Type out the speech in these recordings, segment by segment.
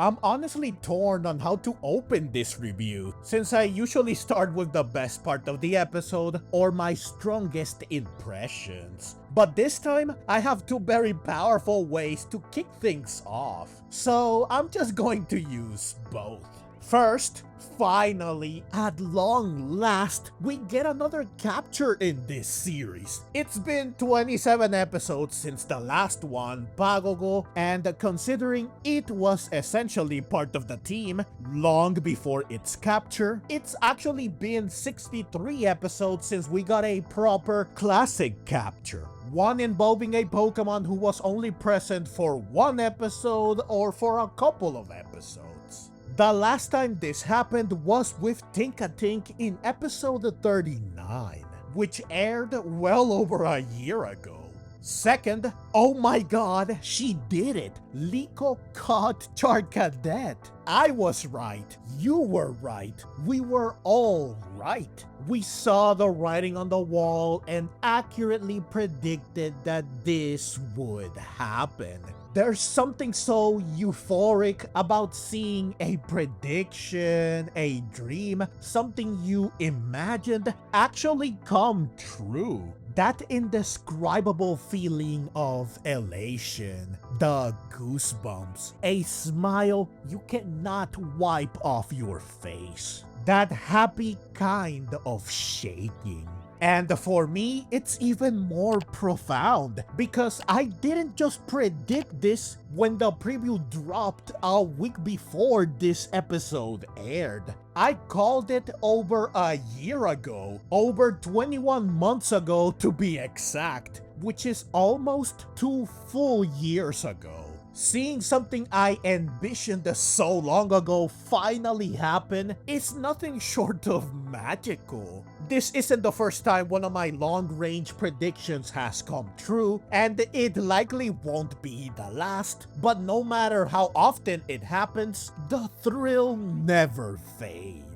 I'm honestly torn on how to open this review, since I usually start with the best part of the episode or my strongest impressions. But this time, I have two very powerful ways to kick things off, so I'm just going to use both. First, finally, at long last, we get another capture in this series. It's been 27 episodes since the last one, Pagogo, and considering it was essentially part of the team long before its capture, it's actually been 63 episodes since we got a proper classic capture. One involving a Pokemon who was only present for one episode or for a couple of episodes. The last time this happened was with Tinkatink in episode 39, which aired well over a year ago. Second, oh my god, she did it! Liko caught Charcadet! I was right, you were right, we were all right. We saw the writing on the wall and accurately predicted that this would happen. There's something so euphoric about seeing a prediction, a dream, something you imagined actually come true. That indescribable feeling of elation, the goosebumps, a smile you cannot wipe off your face. That happy kind of shaking. And for me, it's even more profound because I didn't just predict this when the preview dropped a week before this episode aired. I called it over a year ago, over 21 months ago to be exact, which is almost 2 full years ago. Seeing something I envisioned so long ago finally happen is nothing short of magical. This isn't the first time one of my long-range predictions has come true, and it likely won't be the last, but no matter how often it happens, the thrill never fades.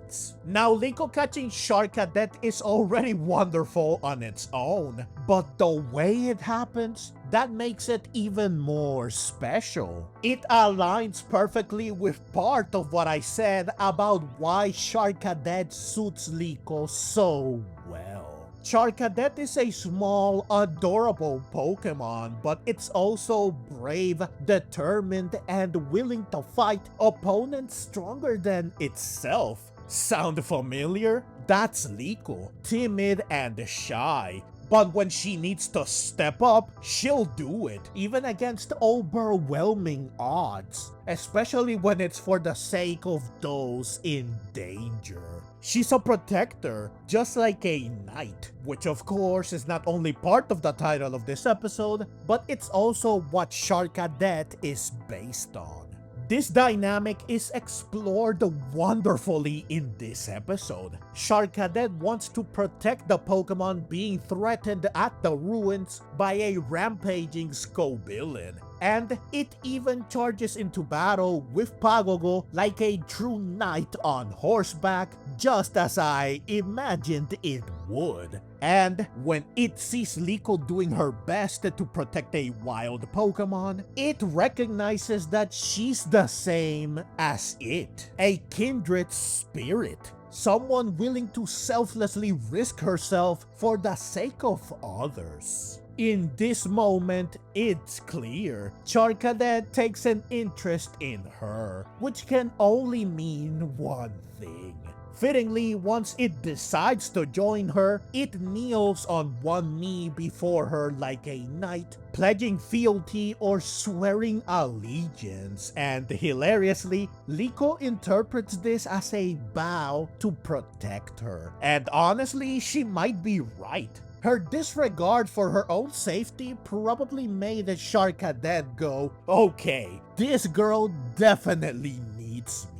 Now, Liko catching Charcadet is already wonderful on its own, but the way it happens, that makes it even more special. It aligns perfectly with part of what I said about why Charcadet suits Liko so well. Charcadet is a small, adorable Pokemon, but it's also brave, determined, and willing to fight opponents stronger than itself. Sound familiar? That's Liko, timid and shy. But when she needs to step up, she'll do it, even against overwhelming odds, especially when it's for the sake of those in danger. She's a protector, just like a knight, which of course is not only part of the title of this episode, but it's also what Charcadet is based on. This dynamic is explored wonderfully in this episode. Charcadet wants to protect the Pokemon being threatened at the ruins by a rampaging Scovillain, and it even charges into battle with Pagogo like a true knight on horseback, just as I imagined it would. And when it sees Liko doing her best to protect a wild Pokemon, it recognizes that she's the same as it, a kindred spirit. Someone willing to selflessly risk herself for the sake of others. In this moment, it's clear Charcadet takes an interest in her, which can only mean one thing. Fittingly, once it decides to join her, it kneels on one knee before her like a knight, pledging fealty or swearing allegiance, and hilariously, Liko interprets this as a vow to protect her. And honestly, she might be right. Her disregard for her own safety probably made Charcadet go, okay, this girl definitely needs me.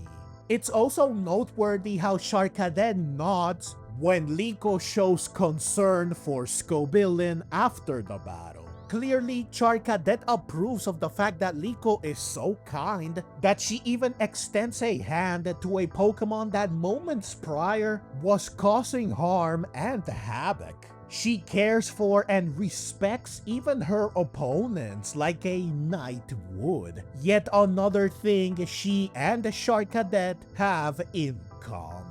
It's also noteworthy how Charcadet nods when Liko shows concern for Scovillain after the battle. Clearly, Charcadet approves of the fact that Liko is so kind that she even extends a hand to a Pokemon that moments prior was causing harm and havoc. She cares for and respects even her opponents like a knight would. Yet another thing she and Charcadet have in common.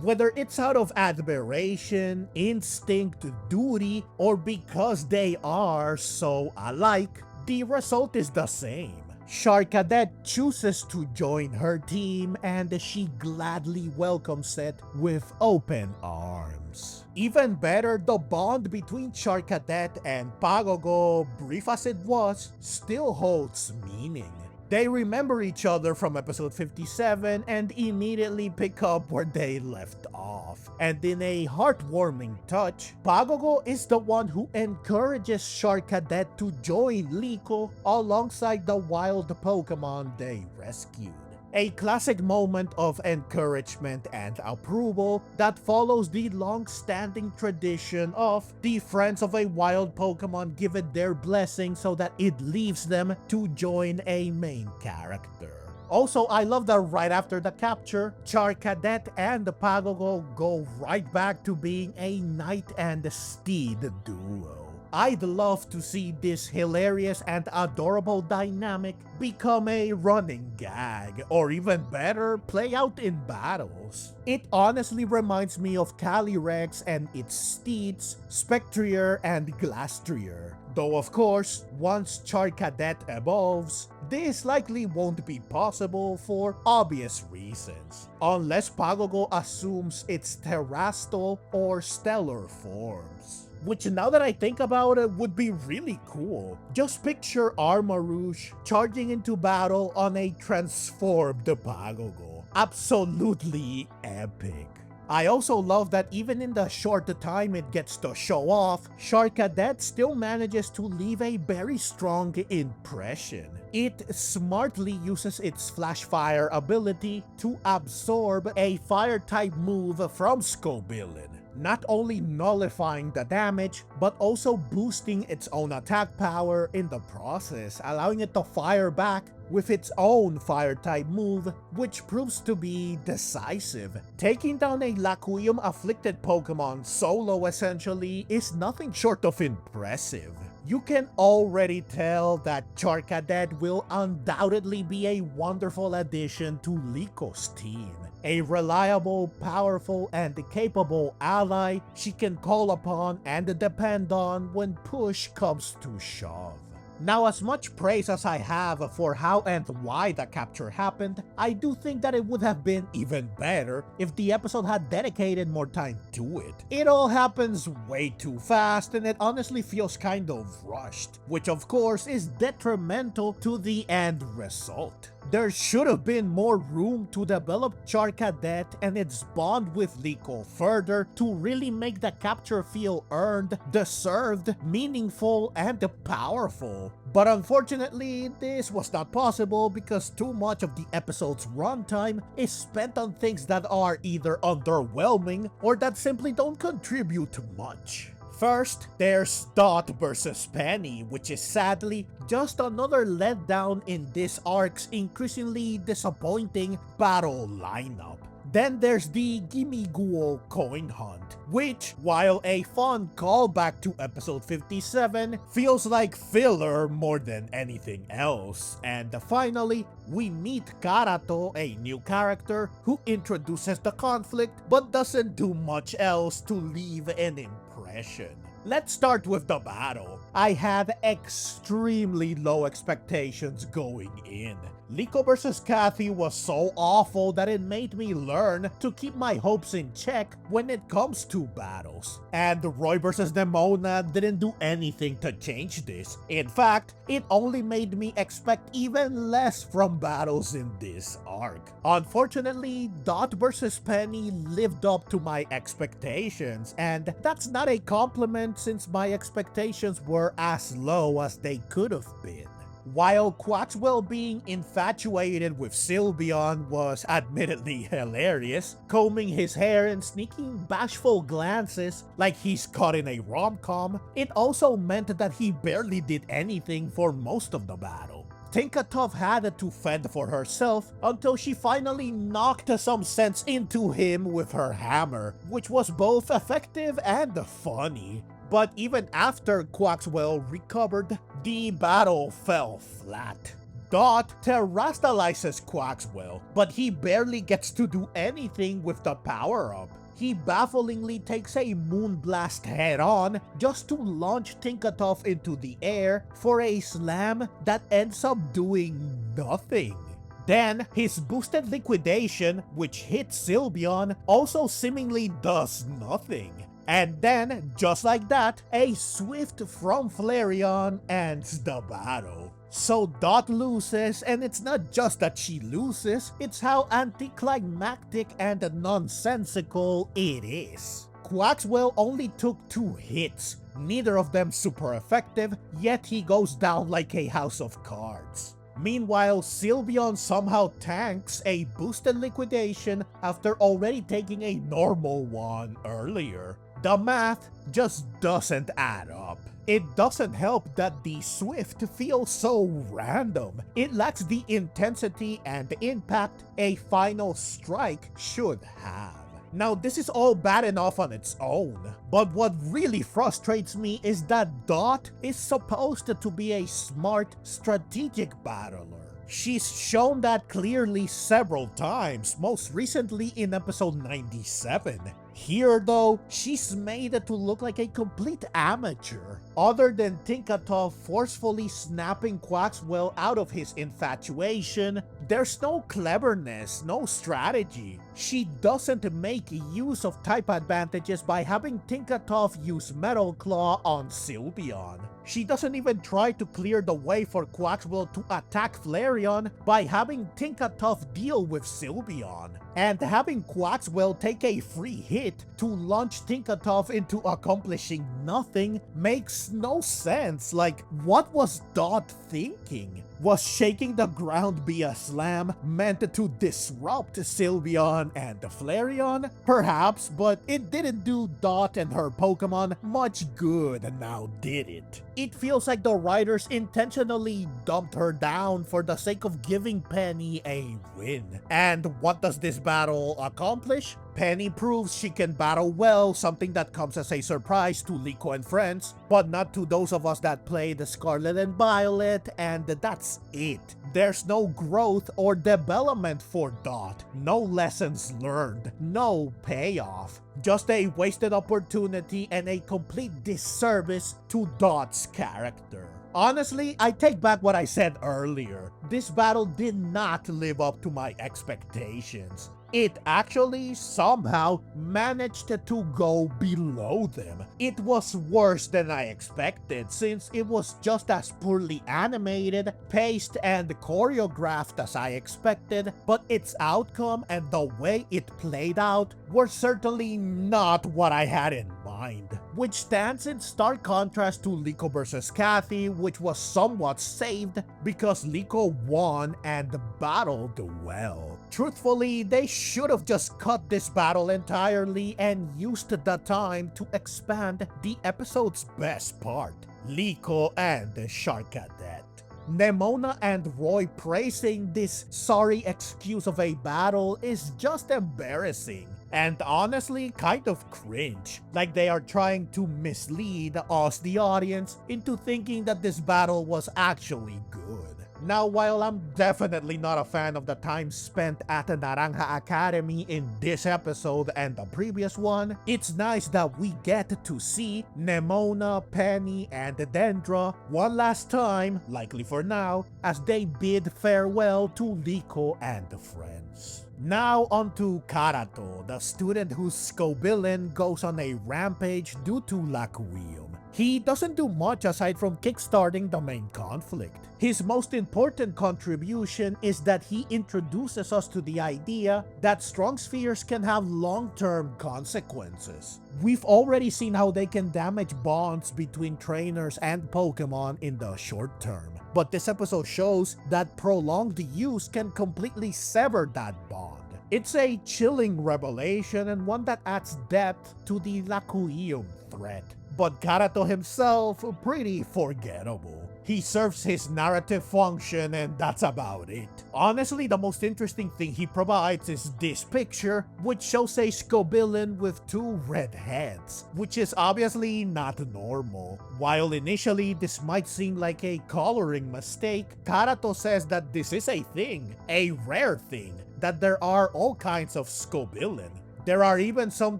Whether it's out of admiration, instinct, duty, or because they are so alike, the result is the same. Charcadet chooses to join her team and she gladly welcomes it with open arms. Even better, the bond between Charcadet and Pagogo, brief as it was, still holds meaning. They remember each other from episode 57 and immediately pick up where they left off. And in a heartwarming touch, Pagogo is the one who encourages Charcadet to join Liko alongside the wild Pokemon they rescued. A classic moment of encouragement and approval that follows the long-standing tradition of the friends of a wild Pokemon given their blessing so that it leaves them to join a main character. Also, I love that right after the capture, Charcadet and Pagogo go right back to being a knight and steed duo. I'd love to see this hilarious and adorable dynamic become a running gag, or even better, play out in battles. It honestly reminds me of Calyrex and its steeds, Spectrier and Glastrier. Though of course, once Charcadet evolves, this likely won't be possible for obvious reasons, unless Pagogo assumes its terrestrial or stellar forms. Which, now that I think about it, would be really cool. Just picture Armarouge charging into battle on a transformed Pagogo. Absolutely epic. I also love that even in the short time it gets to show off, Charcadet still manages to leave a very strong impression. It smartly uses its Flash Fire ability to absorb a Fire-type move from Scobilin, not only nullifying the damage, but also boosting its own attack power in the process, allowing it to fire back with its own Fire-type move, which proves to be decisive. Taking down a Lacuium-afflicted Pokemon solo essentially is nothing short of impressive. You can already tell that Charcadet will undoubtedly be a wonderful addition to Liko's team. A reliable, powerful, and capable ally she can call upon and depend on when push comes to shove. Now, as much praise as I have for how and why the capture happened, I do think that it would have been even better if the episode had dedicated more time to it. It all happens way too fast and it honestly feels kind of rushed, which of course is detrimental to the end result. There should have been more room to develop Charcadet and its bond with Liko further to really make the capture feel earned, deserved, meaningful, and powerful. But unfortunately, this was not possible because too much of the episode's runtime is spent on things that are either underwhelming or that simply don't contribute much. First, there's Dot vs Penny, which is sadly just another letdown in this arc's increasingly disappointing battle lineup. Then there's the Gimmighoul coin hunt, which, while a fun callback to episode 57, feels like filler more than anything else. And finally, we meet Karato, a new character who introduces the conflict but doesn't do much else to leave an impression. Let's start with the battle. I had extremely low expectations going in. Liko vs Kathy was so awful that it made me learn to keep my hopes in check when it comes to battles. And Roy vs Nemona didn't do anything to change this. In fact, it only made me expect even less from battles in this arc. Unfortunately, Dot vs Penny lived up to my expectations, and that's not a compliment since my expectations were as low as they could have been. While Quaxwell being infatuated with Sylveon was admittedly hilarious, combing his hair and sneaking bashful glances like he's caught in a rom-com, it also meant that he barely did anything for most of the battle. Tinkatuff had to fend for herself until she finally knocked some sense into him with her hammer, which was both effective and funny. But even after Quaxwell recovered, the battle fell flat. Dot terastalizes Quaxwell, but he barely gets to do anything with the power-up. He bafflingly takes a Moonblast head-on just to launch Tinkatuff into the air for a slam that ends up doing nothing. Then, his boosted liquidation, which hits Sylveon, also seemingly does nothing. And then, just like that, a Swift from Flareon ends the battle. So Dot loses, and it's not just that she loses, it's how anticlimactic and nonsensical it is. Quaxwell only took 2 hits, neither of them super effective, yet he goes down like a house of cards. Meanwhile, Sylveon somehow tanks a boosted liquidation after already taking a normal one earlier. The math just doesn't add up. It doesn't help that the Swift feels so random. It lacks the intensity and impact a final strike should have. Now, this is all bad enough on its own, but what really frustrates me is that Dot is supposed to be a smart, strategic battler. She's shown that clearly several times, most recently in episode 97. Here though, she's made to look like a complete amateur. Other than Tinkatuff forcefully snapping Quaxwell out of his infatuation, there's no cleverness, no strategy. She doesn't make use of type advantages by having Tinkatuff use Metal Claw on Sylveon. She doesn't even try to clear the way for Quaxwell to attack Flareon by having Tinkatuff deal with Sylveon. And having Quaxwell take a free hit to launch Tinkatuff into accomplishing nothing makes no sense. Like, what was Dot thinking? Was shaking the ground via slam meant to disrupt Sylveon and Flareon? Perhaps, but it didn't do Dot and her Pokemon much good now, did it? It feels like the writers intentionally dumped her down for the sake of giving Penny a win. And what does this battle accomplish? Penny proves she can battle well, something that comes as a surprise to Liko and friends, but not to those of us that played Scarlet and Violet, and that's it. There's no growth or development for Dot, no lessons learned, no payoff. Just a wasted opportunity and a complete disservice to Dot's character. Honestly, I take back what I said earlier. This battle did not live up to my expectations. It actually somehow managed to go below them. It was worse than I expected since it was just as poorly animated, paced, and choreographed as I expected, but its outcome and the way it played out were certainly not what I had in mind. Which stands in stark contrast to Liko vs. Kathy, which was somewhat saved because Liko won and battled well. Truthfully, they should have just cut this battle entirely and used the time to expand the episode's best part, Liko and Charcadet. Nemona and Roy praising this sorry excuse of a battle is just embarrassing. And honestly, kind of cringe. Like they are trying to mislead us, the audience, into thinking that this battle was actually good. Now, while I'm definitely not a fan of the time spent at the Naranja Academy in this episode and the previous one, it's nice that we get to see Nemona, Penny, and Dendra one last time, likely for now, as they bid farewell to Liko and the friends. Now onto Karato, the student whose Scovillain goes on a rampage due to Lacuium. He doesn't do much aside from kickstarting the main conflict. His most important contribution is that he introduces us to the idea that strong spheres can have long-term consequences. We've already seen how they can damage bonds between trainers and Pokemon in the short term. but this episode shows that prolonged use can completely sever that bond. It's a chilling revelation and one that adds depth to the Lakuium threat. But Karato himself, pretty forgettable. He serves his narrative function and that's about it. Honestly, the most interesting thing he provides is this picture, which shows a Scobilin with 2 red heads, which is obviously not normal. While initially this might seem like a coloring mistake, Karato says that this is a thing, a rare thing, that there are all kinds of Scobilin. There are even some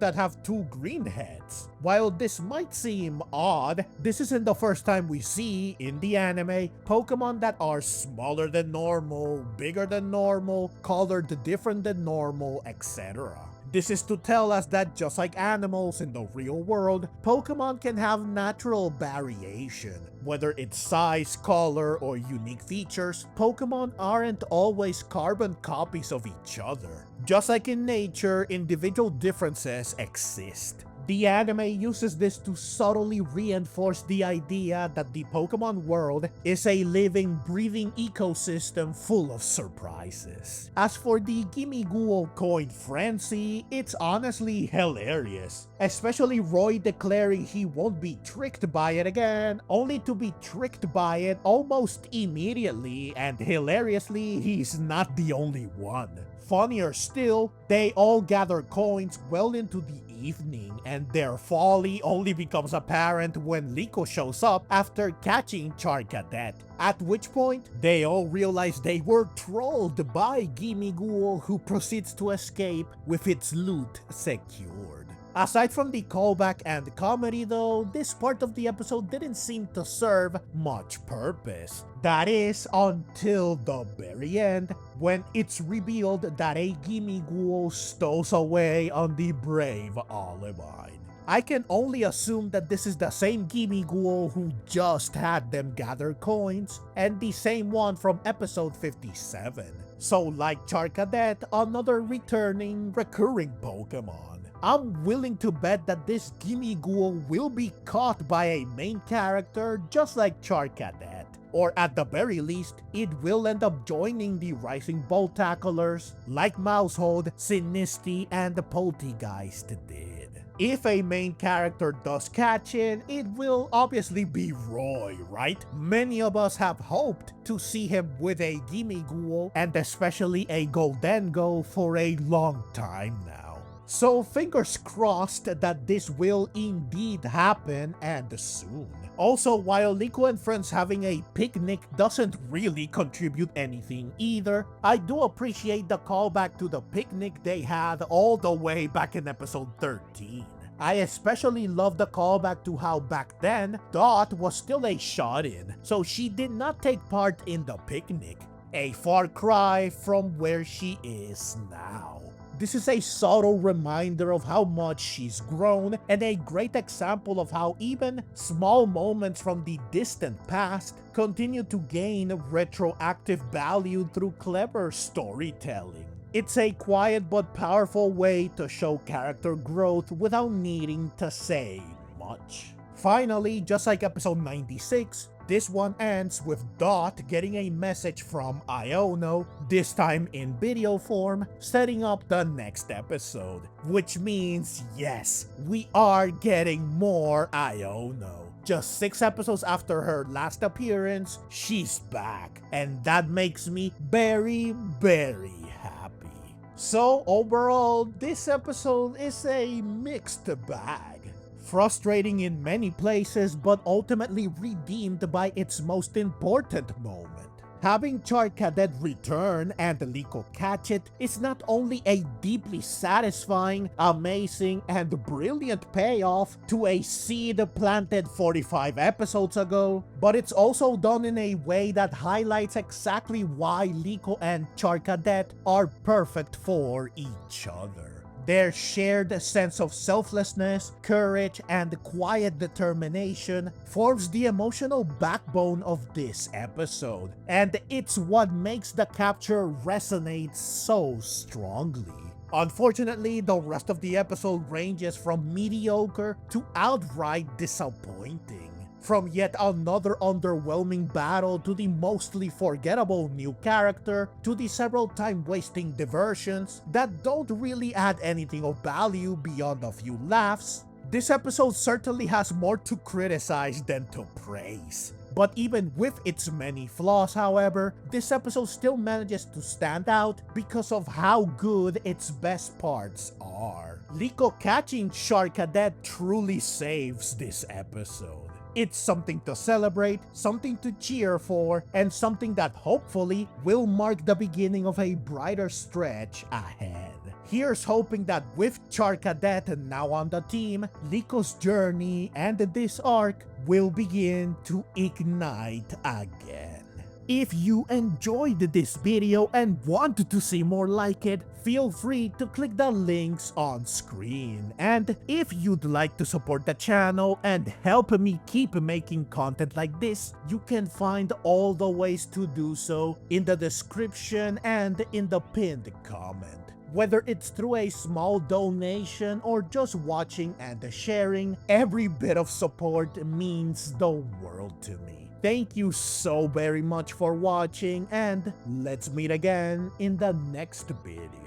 that have 2 green heads. While this might seem odd, this isn't the first time we see, in the anime, Pokemon that are smaller than normal, bigger than normal, colored different than normal, etc. This is to tell us that just like animals in the real world, Pokemon can have natural variation. Whether it's size, color, or unique features, Pokemon aren't always carbon copies of each other. Just like in nature, individual differences exist. The anime uses this to subtly reinforce the idea that the Pokemon world is a living, breathing ecosystem full of surprises. As for the Gimmighoul coin frenzy, it's honestly hilarious. Especially Roy declaring he won't be tricked by it again, only to be tricked by it almost immediately, and hilariously, he's not the only one. Funnier still, they all gather coins well into the evening, and their folly only becomes apparent when Liko shows up after catching Charcadet, at which point they all realize they were trolled by Gimmighoul, who proceeds to escape with its loot secured. Aside from the callback and comedy though, this part of the episode didn't seem to serve much purpose. That is, until the very end, when it's revealed that a Gimmighoul stows away on the brave Olivine. I can only assume that this is the same Gimmighoul who just had them gather coins, and the same one from episode 57. So like Charcadet, another returning, recurring Pokemon. I'm willing to bet that this Gimmighoul will be caught by a main character just like Charcadet. Or at the very least, it will end up joining the Rising Bolt Tacklers like Mousehold, Sinistea, and the Poltegeist did. If a main character does catch it, it will obviously be Roy, right? Many of us have hoped to see him with a Gimmighoul, and especially a Goldengo, for a long time now. So fingers crossed that this will indeed happen, and soon. Also, while Liko and friends having a picnic doesn't really contribute anything either, I do appreciate the callback to the picnic they had all the way back in episode 13. I especially love the callback to how back then, Dot was still a shut-in, so she did not take part in the picnic. A far cry from where she is now. This is a subtle reminder of how much she's grown, and a great example of how even small moments from the distant past continue to gain retroactive value through clever storytelling. It's a quiet but powerful way to show character growth without needing to say much. Finally, just like episode 96, this one ends with Dot getting a message from Iono, this time in video form, setting up the next episode. Which means, yes, we are getting more Iono. Just 6 episodes after her last appearance, she's back. And that makes me very, very happy. So overall, this episode is a mixed bag. Frustrating in many places, but ultimately redeemed by its most important moment. Having Charcadet return and Liko catch it is not only a deeply satisfying, amazing, and brilliant payoff to a seed planted 45 episodes ago, but it's also done in a way that highlights exactly why Liko and Charcadet are perfect for each other. Their shared sense of selflessness, courage, and quiet determination forms the emotional backbone of this episode, and it's what makes the capture resonate so strongly. Unfortunately, the rest of the episode ranges from mediocre to outright disappointing. From yet another underwhelming battle to the mostly forgettable new character to the several time-wasting diversions that don't really add anything of value beyond a few laughs, this episode certainly has more to criticize than to praise. But even with its many flaws, however, this episode still manages to stand out because of how good its best parts are. Liko catching Charcadet truly saves this episode. It's something to celebrate, something to cheer for, and something that hopefully will mark the beginning of a brighter stretch ahead. Here's hoping that with Charcadet now on the team, Liko's journey and this arc will begin to ignite again. If you enjoyed this video and want to see more like it, feel free to click the links on screen. And if you'd like to support the channel and help me keep making content like this, you can find all the ways to do so in the description and in the pinned comment. Whether it's through a small donation or just watching and sharing, every bit of support means the world to me. Thank you so very much for watching, and let's meet again in the next video.